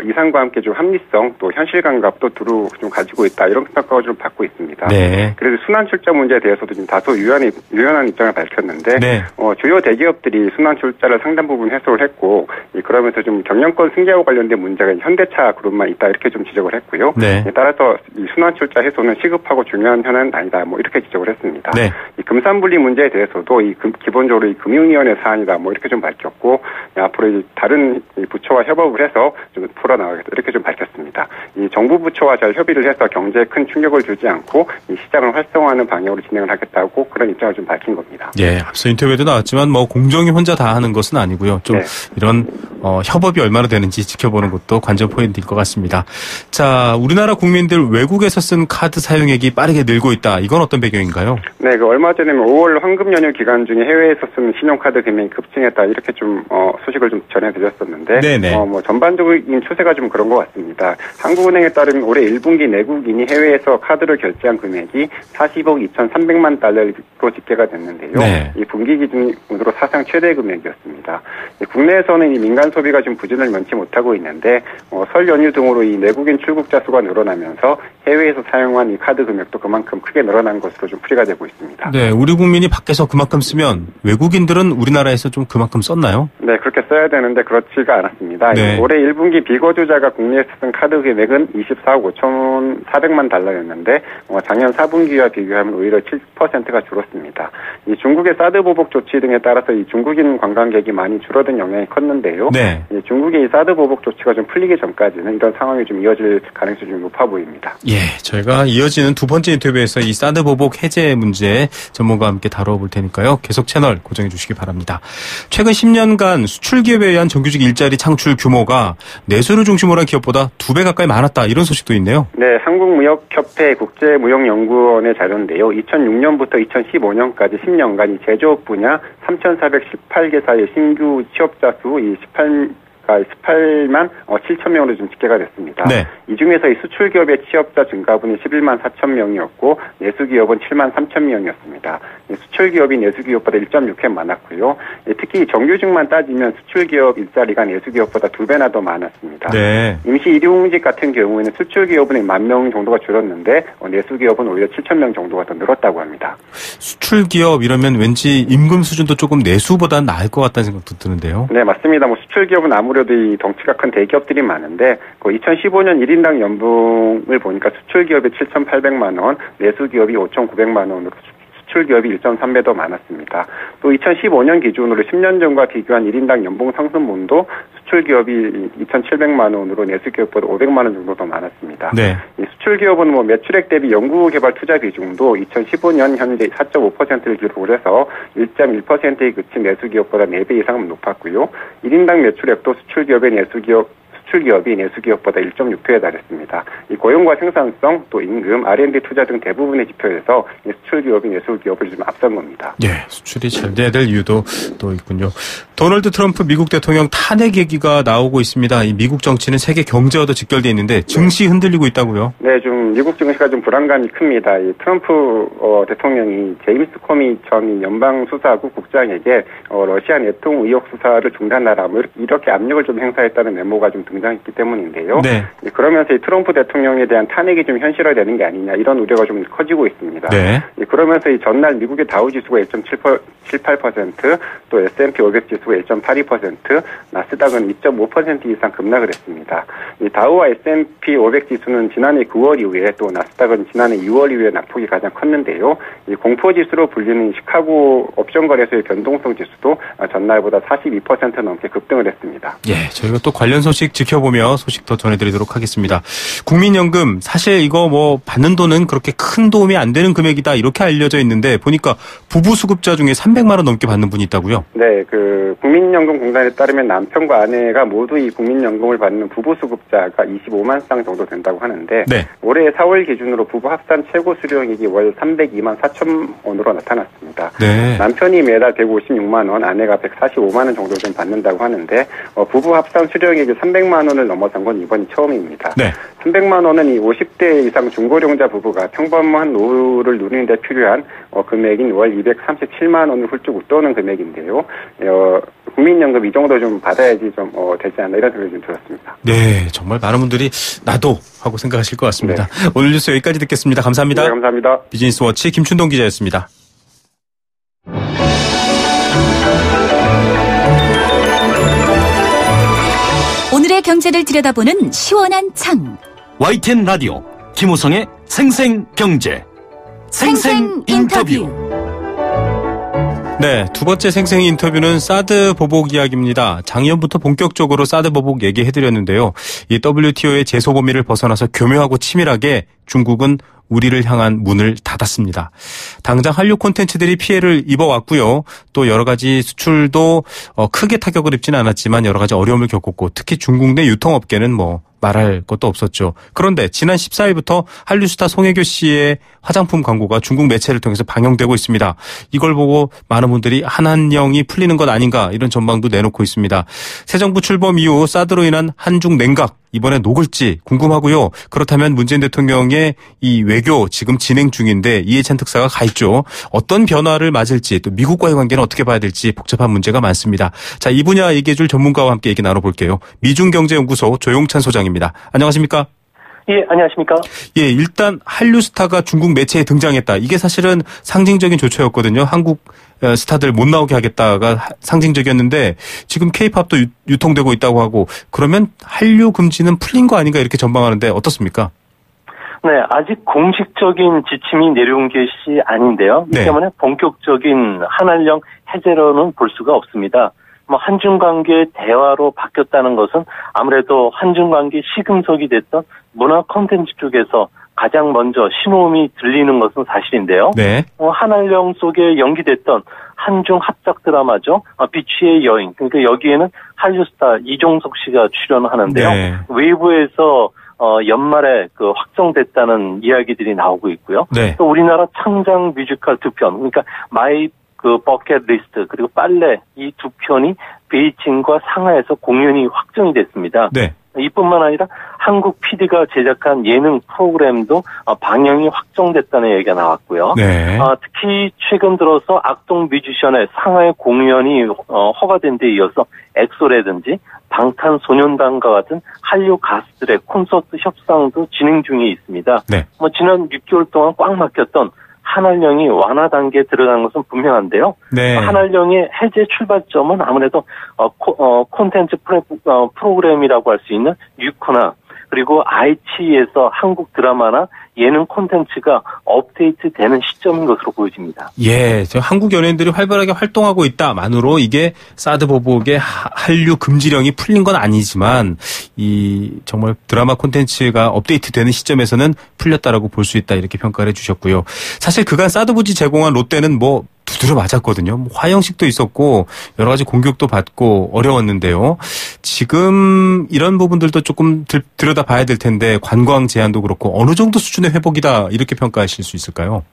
Speaker 6: 이상과 함께 좀 합리성 또 현실 감각도 두루 좀 가지고 있다 이런 평가를 좀 받고 있습니다. 네. 그래서 순환 출자 문제에 대해서도 좀 다소 유연한 입장을 밝혔는데, 네. 주요 대기업들이 순환 출자를 상당 부분 해소를 했고, 그러면서 좀 경영권 승계와 관련된 문제가 현대차 그룹만 있다 이렇게 좀 지적을 했고요. 네. 따라서 이 순환 출자 해소는 시급하고 중요한 현안은 아니다 이렇게 지적을 했습니다. 네. 이 금산 분리 문제에 대해서도 기본적으로 이 금융위원회 사안이다 이렇게 좀 밝혔고 앞으로 다른 부처와 협업을 해서 좀 풀어나가겠다 이렇게 좀 밝혔습니다. 이 정부 부처와 잘 협의를 해서 경제에 큰 충격을 주지 않고 이 시장을 활성화하는 방향으로 진행을 하겠다고 그런 입장을 좀 밝힌 겁니다.
Speaker 2: 예, 앞서 인터뷰에도 나왔지만 공정이 혼자 다 하는 것은 아니고요. 좀 네. 이런 협업이 얼마나 되는지 지켜보는 것도 관전 포인트일 것 같습니다. 자, 우리나라 국민들 외국에서 쓴 카드 사용액이 빠르게 늘고 있다. 이건 어떤 배경인가요?
Speaker 6: 네, 얼마 전에 5월 황금 연휴 기간 중에 해외에서 쓰는 신용카드 금액이 급증했다 이렇게 좀 소식을 좀 전해드렸었는데 전반적인 추세가 좀 그런 것 같습니다. 한국은행에 따르면 올해 1분기 내국인이 해외에서 카드를 결제한 금액이 40억 2,300만 달러로 집계가 됐는데요. 네. 이 분기 기준으로 사상 최대 금액이었습니다. 국내에서는 이 민간 소비가 좀 부진을 면치 못하고 있는데 설 연휴 등으로 이 내국인 출국자 수가 늘어나면서 해외에서 사용한 이 카드 금액도 그만큼 크게 늘어난 것으로 좀 풀이가 되고 있습니다.
Speaker 2: 네, 우리 국민이 밖에서 그만큼 쓰면 외국인들은 우리나라에서 좀 그만큼 썼나요?
Speaker 6: 네, 그렇게 써야 되는데 그렇지가 않았습니다. 네. 올해 1분기 비거주자가 국내에서 쓴 카드 금액은 24억 5,400만 달러였는데 작년 4분기와 비교하면 오히려 7%가 줄었습니다. 이 중국의 사드 보복 조치 등에 따라서 이 중국인 관광객이 많이 줄어든 영향이 컸는데요. 네. 이 중국의 이 사드 보복 조치가 좀 풀리기 전까지는 이런 상황이 좀 이어질 가능성이 좀 높아 보입니다.
Speaker 2: 예, 저희가 이어지는 두 번째 인터뷰에서 이 사드 보복 해제 문제 전문가와 함께 다뤄볼 테니까요. 계속 채널 고정해 주시기 바랍니다. 최근 10년간 수출 기업에 의한 정규직 일자리 창출 규모가 내수를 중심으로 한 기업보다 2배 가까이 많았다. 이런 소식도 있네요.
Speaker 6: 네, 한국무역협회 국제무역연구원의 자료인데요. 2006년부터 2015년까지 10년간 이 제조업 분야 3,418개사의 신규 취업자 수 18만 7천 명으로 좀 집계가 됐습니다. 네. 이 중에서 이 수출 기업의 취업자 증가분이 11만 4천 명이었고 내수 기업은 7만 3천 명이었습니다. 수출 기업이 내수 기업보다 1.6회 많았고요. 특히 정규직만 따지면 수출 기업 일자리가 내수 기업보다 2배나 더 많았습니다. 네. 임시 일용직 같은 경우에는 수출 기업은 10,000명 정도가 줄었는데 내수 기업은 오히려 7천 명 정도가 더 늘었다고 합니다.
Speaker 2: 수출 기업 이러면 왠지 임금 수준도 조금 내수보다 나을 것 같다는 생각도 드는데요.
Speaker 6: 네, 맞습니다. 수출 기업은 아무래도 아무래도 이 덩치가 큰 대기업들이 많은데 2015년 1인당 연봉을 보니까 수출기업이 7,800만 원, 내수기업이 5,900만 원으로 수출기업이 1.3배 더 많았습니다. 또 2015년 기준으로 10년 전과 비교한 1인당 연봉 상승분도 수출기업이 2,700만 원으로 내수기업보다 500만 원 정도 더 많았습니다. 네. 이 수출기업은 매출액 대비 연구개발 투자 비중도 2015년 현재 4.5%를 기록을 해서 1.1%에 그친 내수기업보다 4배 이상 높았고요. 1인당 매출액도 수출기업이 내수기업보다 1.6배에 달했습니다. 이 고용과 생산성, 또 임금, R&D 투자 등 대부분의 지표에서 수출기업이 내수기업을 좀 앞선 겁니다.
Speaker 2: 네, 수출이 잘 돼야 될 이유도 또 있군요. 도널드 트럼프 미국 대통령 탄핵 얘기가 나오고 있습니다. 이 미국 정치는 세계 경제와도 직결되어 있는데 증시 흔들리고 있다고요?
Speaker 6: 네, 좀 미국 증시가 좀 불안감이 큽니다. 이 트럼프 대통령이 제임스 코미 전 연방수사국 국장에게 러시아 내통 의혹 수사를 중단하라 이렇게 압력을 좀 행사했다는 메모가 좀 등장했기 때문인데요. 네. 그러면서 이 트럼프 대통령에 대한 탄핵이 좀 현실화되는 게 아니냐 이런 우려가 좀 커지고 있습니다. 네. 그러면서 이 전날 미국의 다우 지수가 1.78%, 또 S&P 500 지수가 1.82%, 나스닥은 2.5% 이상 급락을 했습니다. 이 다우와 S&P 500 지수는 지난해 9월 이후에 또 나스닥은 지난해 6월 이후에 낙폭이 가장 컸는데요. 이 공포 지수로 불리는 시카고 옵션 거래소의 변동성 지수도 전날보다 42% 넘게 급등을 했습니다.
Speaker 2: 예, 저희가 또 관련 소식 지켜보며 소식 더 전해드리도록 하겠습니다. 국민연금 사실 이거 받는 돈은 그렇게 큰 도움이 안 되는 금액이다 이렇게 알려져 있는데 보니까 부부 수급자 중에 300만 원 넘게 받는 분이 있다고요?
Speaker 6: 네, 국민연금공단에 따르면 남편과 아내가 모두 이 국민연금을 받는 부부 수급자가 25만 쌍 정도 된다고 하는데 네. 올해 4월 기준으로 부부 합산 최고 수령액이 월 302만 4천 원으로 나타났습니다. 네. 남편이 매달 156만 원, 아내가 145만 원 정도 좀 받는다고 하는데 부부 합산 수령액이 300만 원을 넘어선 건 이번이 처음입니다. 네. 300만 원은 이 50대 이상 중고령자 부부가 평범한 노후를 누리는 데 필요한 금액인 월 237만 원을 훌쩍 웃도는 금액인데요. 국민연금 이 정도 좀 받아야지 좀 되지 않나 이런 생각이 좀 들었습니다.
Speaker 2: 네, 정말 많은 분들이 나도 하고 생각하실 것 같습니다. 네. 오늘 뉴스 여기까지 듣겠습니다. 감사합니다.
Speaker 6: 네, 감사합니다.
Speaker 2: 비즈니스워치 김춘동 기자였습니다.
Speaker 5: 오늘의 경제를 들여다보는 시원한 창.
Speaker 3: YTN 라디오 김우성의 생생경제 생생인터뷰.
Speaker 2: 네, 두 번째 생생 인터뷰는 사드 보복 이야기입니다. 작년부터 본격적으로 사드 보복 얘기해드렸는데요. 이 WTO의 제소 범위를 벗어나서 교묘하고 치밀하게 중국은 우리를 향한 문을 닫았습니다. 당장 한류 콘텐츠들이 피해를 입어왔고요. 또 여러 가지 수출도 크게 타격을 입지는 않았지만 여러 가지 어려움을 겪었고 특히 중국 내 유통업계는 말할 것도 없었죠. 그런데 지난 14일부터 한류 스타 송혜교 씨의 화장품 광고가 중국 매체를 통해서 방영되고 있습니다. 이걸 보고 많은 분들이 한한령이 풀리는 것 아닌가 이런 전망도 내놓고 있습니다. 새 정부 출범 이후 사드로 인한 한중 냉각 이번에 녹을지 궁금하고요. 그렇다면 문재인 대통령의 이 외교 지금 진행 중인데 이해찬 특사가 가 있죠. 어떤 변화를 맞을지 또 미국과의 관계는 어떻게 봐야 될지 복잡한 문제가 많습니다. 자, 이 분야 얘기해줄 전문가와 함께 얘기 나눠볼게요. 미중경제연구소 조용찬 소장입니다. 안녕하십니까?
Speaker 7: 예, 안녕하십니까?
Speaker 2: 예, 일단 한류 스타가 중국 매체에 등장했다. 이게 사실은 상징적인 조처였거든요. 한국 스타들 못 나오게 하겠다가 상징적이었는데 지금 K-팝도 유통되고 있다고 하고 그러면 한류 금지는 풀린 거 아닌가 이렇게 전망하는데 어떻습니까?
Speaker 7: 네, 아직 공식적인 지침이 내려온 것이 아닌데요. 이 때문에 본격적인 한한령 해제로는 볼 수가 없습니다. 한중 관계의 대화로 바뀌었다는 것은 아무래도 한중 관계 시금석이 됐던 문화 콘텐츠 쪽에서 가장 먼저 신호음이 들리는 것은 사실인데요. 네. 한한령 속에 연기됐던 한중 합작 드라마죠. 비치의 여인. 그러니까 여기에는 한류 스타 이종석 씨가 출연하는데요. 네. 외부에서 연말에 확정됐다는 이야기들이 나오고 있고요. 네. 또 우리나라 창작 뮤지컬 2편. 그러니까 마이 버켓 리스트 그리고 빨래 이 두 편이 베이징과 상하이에서 공연이 확정이 됐습니다. 네. 이뿐만 아니라 한국 PD가 제작한 예능 프로그램도 방영이 확정됐다는 얘기가 나왔고요. 네. 특히 최근 들어서 악동 뮤지션의 상하이 공연이 허가된 데 이어서 엑소라든지 방탄소년단과 같은 한류 가수들의 콘서트 협상도 진행 중에 있습니다. 네. 지난 6개월 동안 꽉 막혔던 한알령이 완화 단계에 들어간 것은 분명한데요.
Speaker 2: 네.
Speaker 7: 한알령의 해제 출발점은 아무래도 콘텐츠 프로그램이라고 할 수 있는 유코나 그리고 IT에서 한국 드라마나 예능 콘텐츠가 업데이트되는 시점인 것으로 보여집니다.
Speaker 2: 예, 한국 연예인들이 활발하게 활동하고 있다만으로 이게 사드 보복의 한류 금지령이 풀린 건 아니지만 이 정말 드라마 콘텐츠가 업데이트되는 시점에서는 풀렸다라고 볼 수 있다 이렇게 평가를 해주셨고요. 사실 그간 사드 부지 제공한 롯데는 뭐 두드려 맞았거든요. 화형식도 있었고 여러 가지 공격도 받고 어려웠는데요. 지금 이런 부분들도 조금 들여다봐야 될 텐데 관광 제한도 그렇고 어느 정도 수준의 회복이다 이렇게 평가하실 수 있을까요?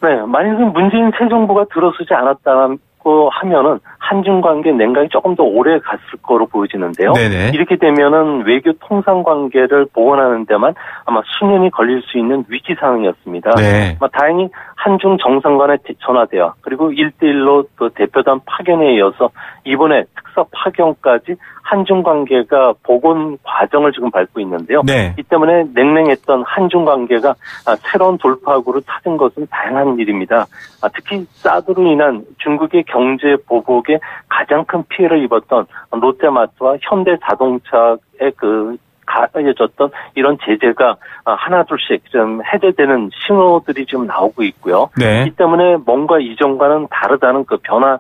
Speaker 7: 네, 만약에 문재인 새 정부가 들어서지 않았다고 하면은 한중 관계 냉각이 조금 더 오래 갔을 거로 보여지는데요.
Speaker 2: 네네.
Speaker 7: 이렇게 되면은 외교 통상 관계를 복원하는 데만 아마 수년이 걸릴 수 있는 위기 상황이었습니다.
Speaker 2: 네.
Speaker 7: 다행히 한중 정상 간의 전화 대화 그리고 1대1로 또 대표단 파견에 이어서 이번에 특사 파견까지 한중 관계가 복원 과정을 지금 밟고 있는데요.
Speaker 2: 네.
Speaker 7: 이 때문에 냉랭했던 한중 관계가 새로운 돌파구를 찾은 것은 다양한 일입니다. 특히 사드로 인한 중국의 경제 보복에 가장 큰 피해를 입었던 롯데마트와 현대자동차의 가해졌던 이런 제재가 하나둘씩 좀 해제되는 신호들이 지금 나오고 있고요.
Speaker 2: 네.
Speaker 7: 이 때문에 뭔가 이전과는 다르다는 그 변화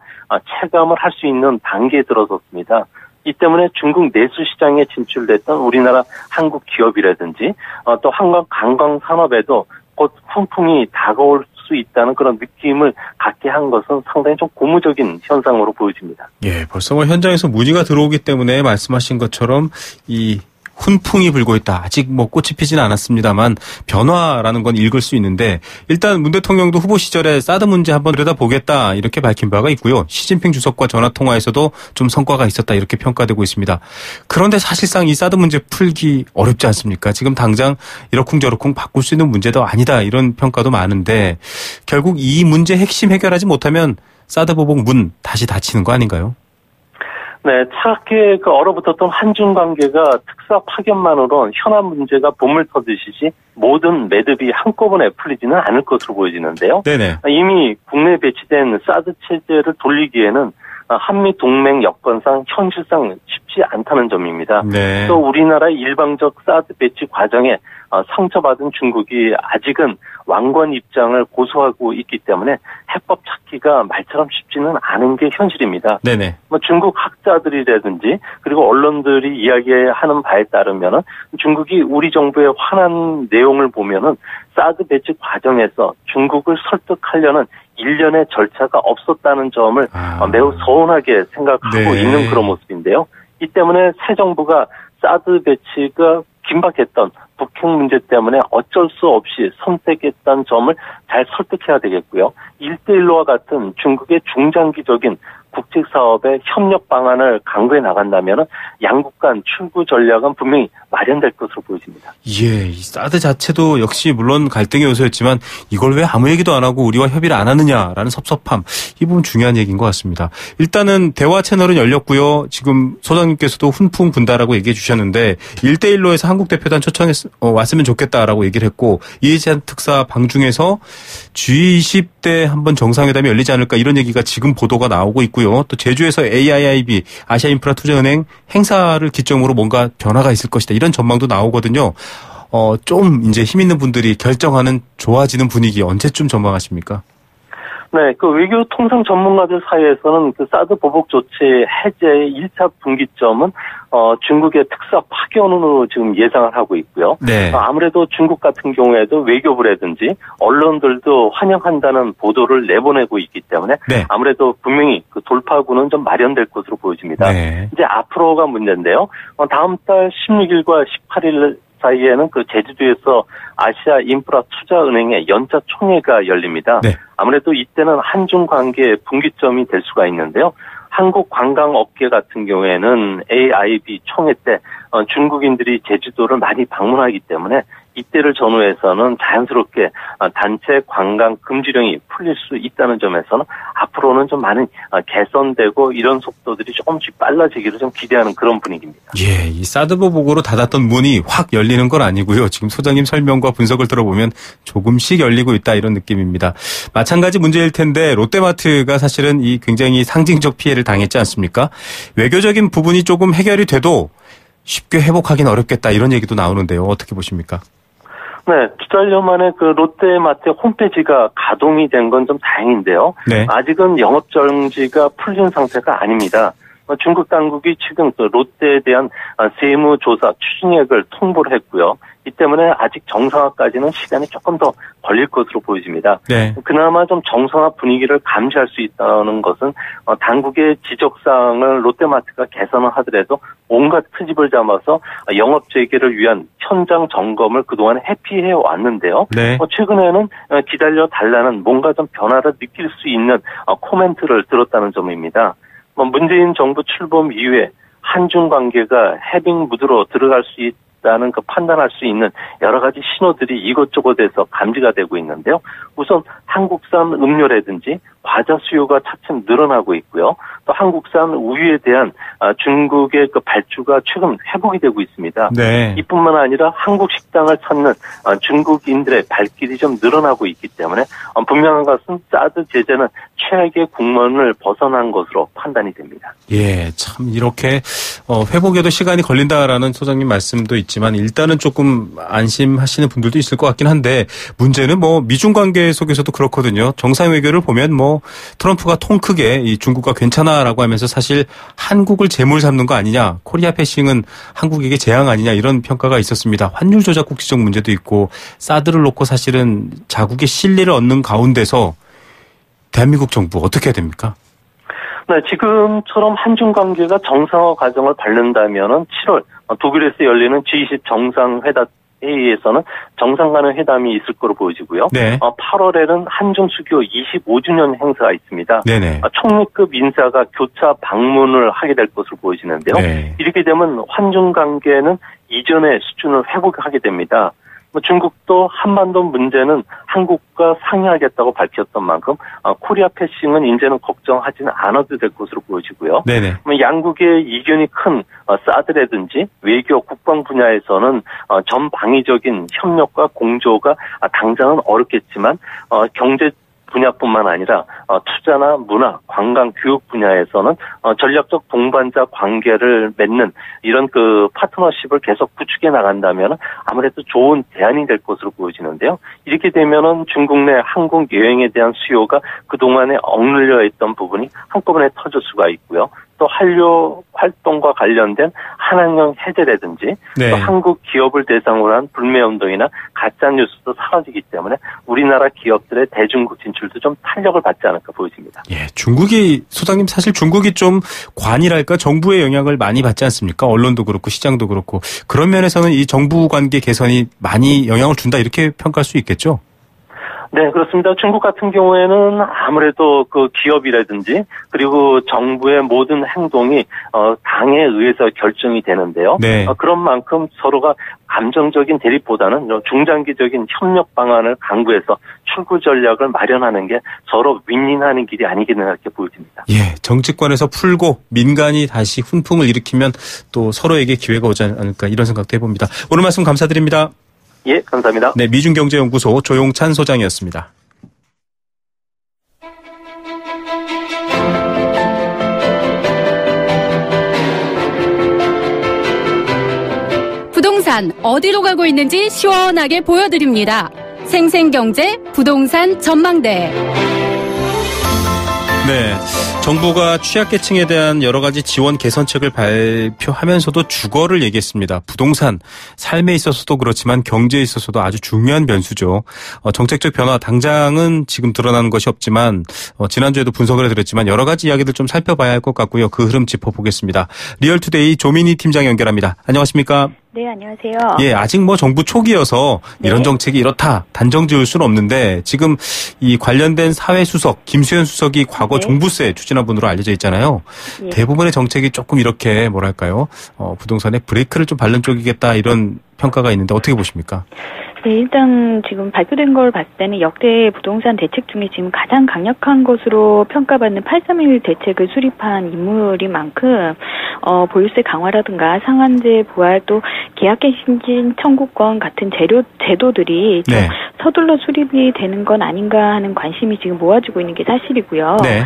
Speaker 7: 체감을 할 수 있는 단계에 들어섰습니다. 이 때문에 중국 내수 시장에 진출됐던 우리나라 한국 기업이라든지 또 한국 관광 산업에도 곧 훈풍이 다가올 수 있다는 그런 느낌을 갖게 한 것은 상당히 좀 고무적인 현상으로 보여집니다.
Speaker 2: 예, 벌써 뭐 현장에서 문의가 들어오기 때문에 말씀하신 것처럼 이 훈풍이 불고 있다. 아직 뭐 꽃이 피지는 않았습니다만 변화라는 건 읽을 수 있는데 일단 문 대통령도 후보 시절에 사드 문제 한번 들여다보겠다 이렇게 밝힌 바가 있고요. 시진핑 주석과 전화통화에서도 좀 성과가 있었다 이렇게 평가되고 있습니다. 그런데 사실상 이 사드 문제 풀기 어렵지 않습니까? 지금 당장 이러쿵저러쿵 바꿀 수 있는 문제도 아니다 이런 평가도 많은데 결국 이 문제 핵심 해결하지 못하면 사드 보복 문 다시 닫히는 거 아닌가요?
Speaker 7: 네, 차갑게 얼어붙었던 한중 관계가 특사 파견만으로 현안 문제가 봄을 터지시지 모든 매듭이 한꺼번에 풀리지는 않을 것으로 보여지는데요.
Speaker 2: 네네.
Speaker 7: 이미 국내에 배치된 사드 체제를 돌리기에는 한미 동맹 여건상 현실상 쉽지 않다는 점입니다.
Speaker 2: 네.
Speaker 7: 또 우리나라의 일방적 사드 배치 과정에 상처받은 중국이 아직은 왕권 입장을 고수하고 있기 때문에 해법 찾기가 말처럼 쉽지는 않은 게 현실입니다.
Speaker 2: 네네.
Speaker 7: 중국 학자들이라든지 그리고 언론들이 이야기하는 바에 따르면은 중국이 우리 정부의 화난 내용을 보면은 사드 배치 과정에서 중국을 설득하려는 일련의 절차가 없었다는 점을 매우 서운하게 생각하고 있는 그런 모습인데요. 이 때문에 새 정부가 사드 배치가 긴박했던 북핵 문제 때문에 어쩔 수 없이 선택했던 점을 잘 설득해야 되겠고요. 1대1로와 같은 중국의 중장기적인 국책 사업의 협력 방안을 강구해 나간다면 양국 간 출구 전략은 분명히 마련될 것으로 보여집니다.
Speaker 2: 예, 이 사드 자체도 역시 물론 갈등의 요소였지만 이걸 왜 아무 얘기도 안 하고 우리와 협의를 안 하느냐라는 섭섭함, 이 부분 중요한 얘기인 것 같습니다. 일단은 대화 채널은 열렸고요. 지금 소장님께서도 훈풍 분다라고 얘기해 주셨는데 1대1로에서 한국 대표단 왔으면 좋겠다라고 얘기를 했고 이해찬 특사 방중에서 G20 때 한번 정상회담이 열리지 않을까 이런 얘기가 지금 보도가 나오고 있고요. 또 제주에서 AIIB 아시아인프라투자은행 행사를 기점으로 뭔가 변화가 있을 것이다 이런 전망도 나오거든요. 좀 이제 힘 있는 분들이 결정하는 좋아지는 분위기 언제쯤 전망하십니까?
Speaker 7: 네, 외교 통상 전문가들 사이에서는 사드 보복 조치 해제의 1차 분기점은 중국의 특사 파견으로 지금 예상을 하고 있고요.
Speaker 2: 네.
Speaker 7: 아무래도 중국 같은 경우에도 외교부라든지 언론들도 환영한다는 보도를 내보내고 있기 때문에
Speaker 2: 네.
Speaker 7: 아무래도 분명히 돌파구는 좀 마련될 것으로 보여집니다.
Speaker 2: 네.
Speaker 7: 이제 앞으로가 문제인데요. 다음 달 16일과 18일 사이에는 제주도에서 아시아 인프라 투자은행의 연차 총회가 열립니다. 네. 아무래도 이때는 한중 관계의 분기점이 될 수가 있는데요. 한국 관광업계 같은 경우에는 AIB 총회 때 중국인들이 제주도를 많이 방문하기 때문에 이때를 전후해서는 자연스럽게 단체 관광 금지령이 풀릴 수 있다는 점에서는 앞으로는 좀 많은 개선되고 이런 속도들이 조금씩 빨라지기를 좀 기대하는 그런 분위기입니다.
Speaker 2: 예, 이 사드보 보고로 닫았던 문이 확 열리는 건 아니고요. 지금 소장님 설명과 분석을 들어보면 조금씩 열리고 있다 이런 느낌입니다. 마찬가지 문제일 텐데 롯데마트가 사실은 이 굉장히 상징적 피해를 당했지 않습니까? 외교적인 부분이 조금 해결이 돼도 쉽게 회복하기는 어렵겠다 이런 얘기도 나오는데요. 어떻게 보십니까?
Speaker 7: 네, 2달 만에 그 롯데마트 홈페이지가 가동이 된 건 좀 다행인데요. 네. 아직은 영업 정지가 풀린 상태가 아닙니다. 중국 당국이 지금 그 롯데에 대한 세무조사 추진액을 통보를 했고요. 이 때문에 아직 정상화까지는 시간이 조금 더 걸릴 것으로 보여집니다. 네. 그나마 좀 정상화 분위기를 감지할 수 있다는 것은 당국의 지적사항을 롯데마트가 개선을 하더라도 온갖 트집을 잡아서 영업 재개를 위한 현장 점검을 그동안 회피해 왔는데요. 네. 최근에는 기다려 달라는 뭔가 좀 변화를 느낄 수 있는 코멘트를 들었다는 점입니다. 문재인 정부 출범 이후에 한중 관계가 해빙 무드로 들어갈 수 있다는 그 판단할 수 있는 여러 가지 신호들이 이것저것에서 감지가 되고 있는데요. 우선 한국산 음료라든지 과자 수요가 차츰 늘어나고 있고요. 또 한국산 우유에 대한 중국의 그 발주가 최근 회복이 되고 있습니다. 네. 이뿐만 아니라 한국 식당을 찾는 중국인들의 발길이 좀 늘어나고 있기 때문에 분명한 것은 사드 제재는 최악의 국면을 벗어난 것으로 판단이 됩니다.
Speaker 2: 예, 참 이렇게 회복에도 시간이 걸린다라는 소장님 말씀도 있지만 일단은 조금 안심하시는 분들도 있을 것 같긴 한데 문제는 뭐 미중 관계 속에서도 그렇거든요. 정상 외교를 보면 뭐 트럼프가 통 크게 이 중국과 괜찮아라고 하면서 사실 한국을 재물 삼는 거 아니냐, 코리아 패싱은 한국에게 재앙 아니냐 이런 평가가 있었습니다. 환율 조작 국지적 문제도 있고 사드를 놓고 사실은 자국의 신뢰를 얻는 가운데서 대한민국 정부 어떻게 해야 됩니까?
Speaker 7: 네, 지금처럼 한중 관계가 정상화 과정을 밟는다면은 7월 독일에서 열리는 G20 정상회담 회의에서는 정상 간의 회담이 있을 거로 보여지고요. 네. 8월에는 한중 수교 25주년 행사가 있습니다. 네네. 총리급 인사가 교차 방문을 하게 될 것으로 보여지는데요. 네. 이렇게 되면 한중 관계는 이전의 수준을 회복하게 됩니다. 중국도 한반도 문제는 한국과 상의하겠다고 밝혔던 만큼 코리아 패싱은 이제는 걱정하지는 않아도 될 것으로 보여지고요. 네네. 양국의 이견이 큰 사드라든지 외교 국방 분야에서는 전방위적인 협력과 공조가 당장은 어렵겠지만 경제 분야뿐만 아니라 투자나 문화, 관광, 교육 분야에서는 전략적 동반자 관계를 맺는 이런 그 파트너십을 계속 구축해 나간다면 아무래도 좋은 대안이 될 것으로 보여지는데요. 이렇게 되면은 중국 내 한국 여행에 대한 수요가 그동안에 억눌려 있던 부분이 한꺼번에 터질 수가 있고요. 또 한류 활동과 관련된 한한령 해제라든지 네. 또 한국 기업을 대상으로 한 불매운동이나 가짜뉴스도 사라지기 때문에 우리나라 기업들의 대중국 진출도 좀 탄력을 받지 않을까 보여집니다.
Speaker 2: 예, 중국이 소장님 사실 중국이 좀 관이랄까 정부의 영향을 많이 받지 않습니까? 언론도 그렇고 시장도 그렇고 그런 면에서는 이 정부 관계 개선이 많이 영향을 준다 이렇게 평가할 수 있겠죠?
Speaker 7: 네, 그렇습니다. 중국 같은 경우에는 아무래도 그 기업이라든지 그리고 정부의 모든 행동이 당에 의해서 결정이 되는데요. 네. 그런 만큼 서로가 감정적인 대립보다는 중장기적인 협력 방안을 강구해서 출구 전략을 마련하는 게 서로 윈윈하는 길이 아니겠나 이렇게 보여집니다.
Speaker 2: 예, 정치권에서 풀고 민간이 다시 훈풍을 일으키면 또 서로에게 기회가 오지 않을까 이런 생각도 해봅니다. 오늘 말씀 감사드립니다.
Speaker 7: 예, 감사합니다.
Speaker 2: 네, 미중경제연구소 조용찬 소장이었습니다.
Speaker 8: 부동산 어디로 가고 있는지 시원하게 보여드립니다. 생생경제 부동산 전망대.
Speaker 2: 네, 정부가 취약계층에 대한 여러 가지 지원 개선책을 발표하면서도 주거를 얘기했습니다. 부동산, 삶에 있어서도 그렇지만 경제에 있어서도 아주 중요한 변수죠. 정책적 변화 당장은 지금 드러나는 것이 없지만 지난주에도 분석을 해드렸지만 여러 가지 이야기들 좀 살펴봐야 할 것 같고요. 그 흐름 짚어보겠습니다. 리얼투데이 조민희 팀장 연결합니다. 안녕하십니까?
Speaker 9: 네, 안녕하세요.
Speaker 2: 예, 아직 뭐 정부 초기여서 네. 이런 정책이 이렇다 단정 지을 수는 없는데 지금 이 관련된 사회수석 김수현 수석이 과거 네. 종부세 추진한 분으로 알려져 있잖아요. 네. 대부분의 정책이 조금 이렇게 뭐랄까요? 부동산에 브레이크를 좀 밟는 쪽이겠다 이런 평가가 있는데 어떻게 보십니까?
Speaker 9: 네, 일단 지금 발표된 걸 봤을 때는 역대 부동산 대책 중에 지금 가장 강력한 것으로 평가받는 831 대책을 수립한 인물인 만큼 보유세 강화라든가 상한제 부활 또 계약갱신 청구권 같은 제도들이 좀 서둘러 수립이 되는 건 아닌가 하는 관심이 지금 모아지고 있는 게 사실이고요. 네.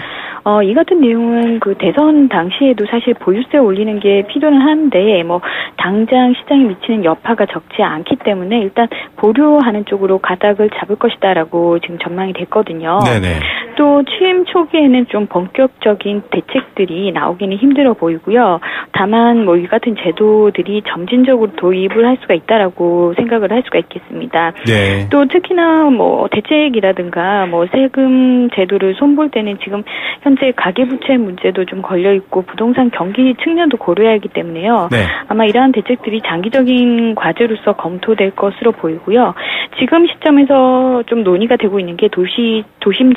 Speaker 9: 이 같은 내용은 그 대선 당시에도 사실 보유세 올리는 게 필요는 한데 뭐 당장 시장에 미치는 여파가 적지 않기 때문에 일단 보류하는 쪽으로 가닥을 잡을 것이다라고 지금 전망이 됐거든요. 네네. 또 취임 초기에는 좀 본격적인 대책들이 나오기는 힘들어 보이고요. 다만 뭐 이 같은 제도들이 점진적으로 도입을 할 수가 있다라고 생각을 할 수가 있겠습니다. 네. 또 특히나 뭐 대책이라든가 뭐 세금 제도를 손볼 때는 지금 현재 가계부채 문제도 좀 걸려 있고 부동산 경기 측면도 고려해야 하기 때문에요. 네. 아마 이러한 대책들이 장기적인 과제로서 검토될 것으로 보이고요. 지금 시점에서 좀 논의가 되고 있는 게 도심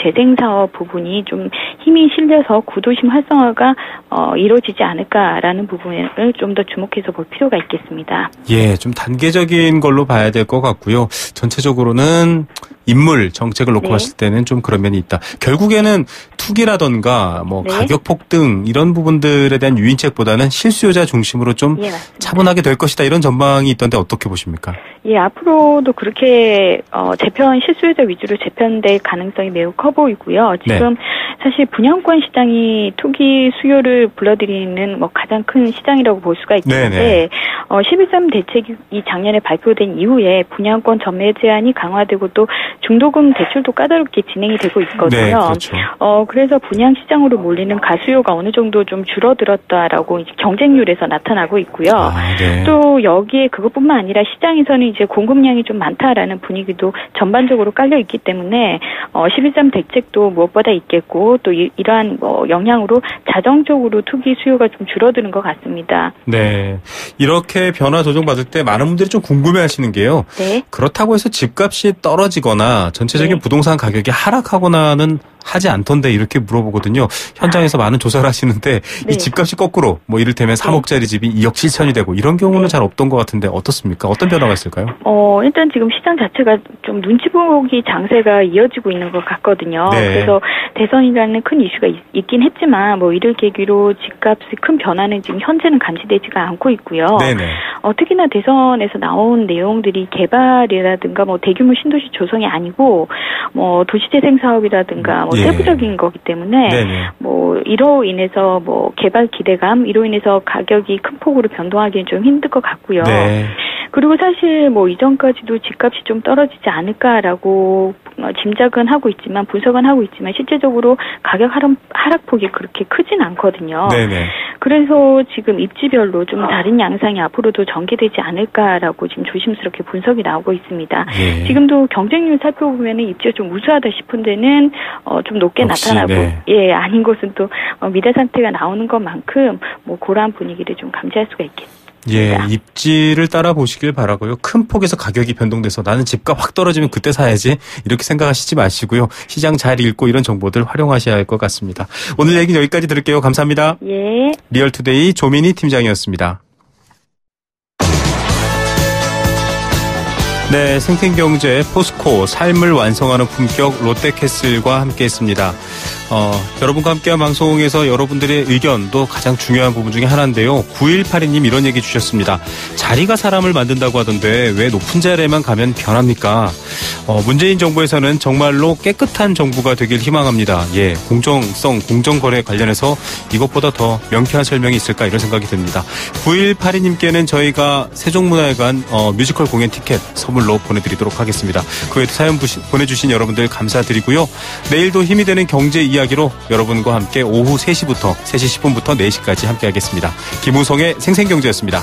Speaker 9: 재생 사업 부분이 좀 힘이 실려서 구도심 활성화가 이루어지지 않을까라는 부분을 좀 더 주목해서 볼 필요가 있겠습니다.
Speaker 2: 예, 좀 단계적인 걸로 봐야 될 것 같고요. 전체적으로는 인물 정책을 놓고 봤을 때는 좀 그런 면이 있다. 결국에는 투기라던가 뭐 가격 폭등 이런 부분들에 대한 유인책보다는 실수요자 중심으로 좀 차분하게 될 것이다 이런 전망이 있던데 어떻게 보십니까?
Speaker 9: 예, 앞으로도 그렇게 실수요자 위주로 재편될 가능성이 매우 커 보이고요. 지금 사실 분양권 시장이 투기 수요를 불러들이는 뭐 가장 큰 시장이라고 볼 수가 있는데 11.3 대책이 작년에 발표된 이후에 분양권 전매 제한이 강화되고 또 중도금 대출도 까다롭게 진행이 되고 있거든요. 네, 그렇죠. 그래서 분양 시장으로 몰리는 가수요가 어느 정도 좀 줄어들었다라고 이제 경쟁률에서 나타나고 있고요. 또 여기에 그것뿐만 아니라 시장에서는 이제 공급량이 좀 많다라는 분위기도 전반적으로 깔려 있기 때문에 11.3 대책도 무엇보다 있겠고 또 이러한 영향으로 자정적으로 투기 수요가 좀 줄어드는 것 같습니다.
Speaker 2: 네, 이렇게 변화 조정받을 때 많은 분들이 좀 궁금해하시는 게요. 네. 그렇다고 해서 집값이 떨어지거나 전체적인 부동산 가격이 하락하거나는 하지 않던데 이렇게 물어보거든요. 현장에서 많은 조사를 하시는데 이 집값이 거꾸로 뭐 이를테면 3억짜리 집이 2억 7천이 되고 이런 경우는 잘 없던 것 같은데 어떻습니까? 어떤 변화가 있을까요?
Speaker 9: 일단 지금 시장 자체가 좀 눈치 보기 장세가 이어지고 있는 것 같거든요. 그래서 대선이라는 큰 이슈가 있긴 했지만 뭐 이를 계기로 집값의 큰 변화는 지금 현재는 감지되지가 않고 있고요. 특히나 대선에서 나온 내용들이 개발이라든가 뭐 대규모 신도시 조성이 아니고 뭐 도시재생 사업이라든가 뭐 세부적인 거기 때문에 뭐 이로 인해서 뭐 개발 기대감 이로 인해서 가격이 큰 폭으로 변동하기는 좀 힘들 것 같고요. 그리고 사실 뭐 이전까지도 집값이 좀 떨어지지 않을까라고 짐작은 하고 있지만 분석은 하고 있지만 실제적으로 가격 하락폭이 그렇게 크진 않거든요. 그래서 지금 입지별로 좀 다른 양상이 앞으로도 전개되지 않을까라고 지금 조심스럽게 분석이 나오고 있습니다. 지금도 경쟁률 살펴보면은 입지가 좀 우수하다 싶은 데는 좀 높게 나타나고 아닌 곳은 또 미래 상태가 나오는 것만큼 뭐 그러한 분위기를 좀 감지할 수가 있겠습니다.
Speaker 2: 예, 입지를 따라 보시길 바라고요. 큰 폭에서 가격이 변동돼서 나는 집값 확 떨어지면 그때 사야지 이렇게 생각하시지 마시고요. 시장 잘 읽고 이런 정보들 활용하셔야 할 것 같습니다. 오늘 얘기는 여기까지 들을게요. 감사합니다.
Speaker 9: 예.
Speaker 2: 리얼투데이 조민희 팀장이었습니다. 네, 생생경제 포스코 삶을 완성하는 품격 롯데캐슬과 함께했습니다. 여러분과 함께한 방송에서 여러분들의 의견도 가장 중요한 부분 중에 하나인데요. 9182님 이런 얘기 주셨습니다. 자리가 사람을 만든다고 하던데 왜 높은 자리에만 가면 변합니까? 문재인 정부에서는 정말로 깨끗한 정부가 되길 희망합니다. 예, 공정성, 공정거래 관련해서 이것보다 더 명쾌한 설명이 있을까 이런 생각이 듭니다. 9182님께는 저희가 세종문화회관 뮤지컬 공연 티켓 선물로 보내드리도록 하겠습니다. 그 외에도 사연 보내주신 여러분들 감사드리고요. 내일도 힘이 되는 경제 이야기로 여러분과 함께 오후 3시부터 3시 10분부터 4시까지 함께하겠습니다. 김우성의 생생경제였습니다.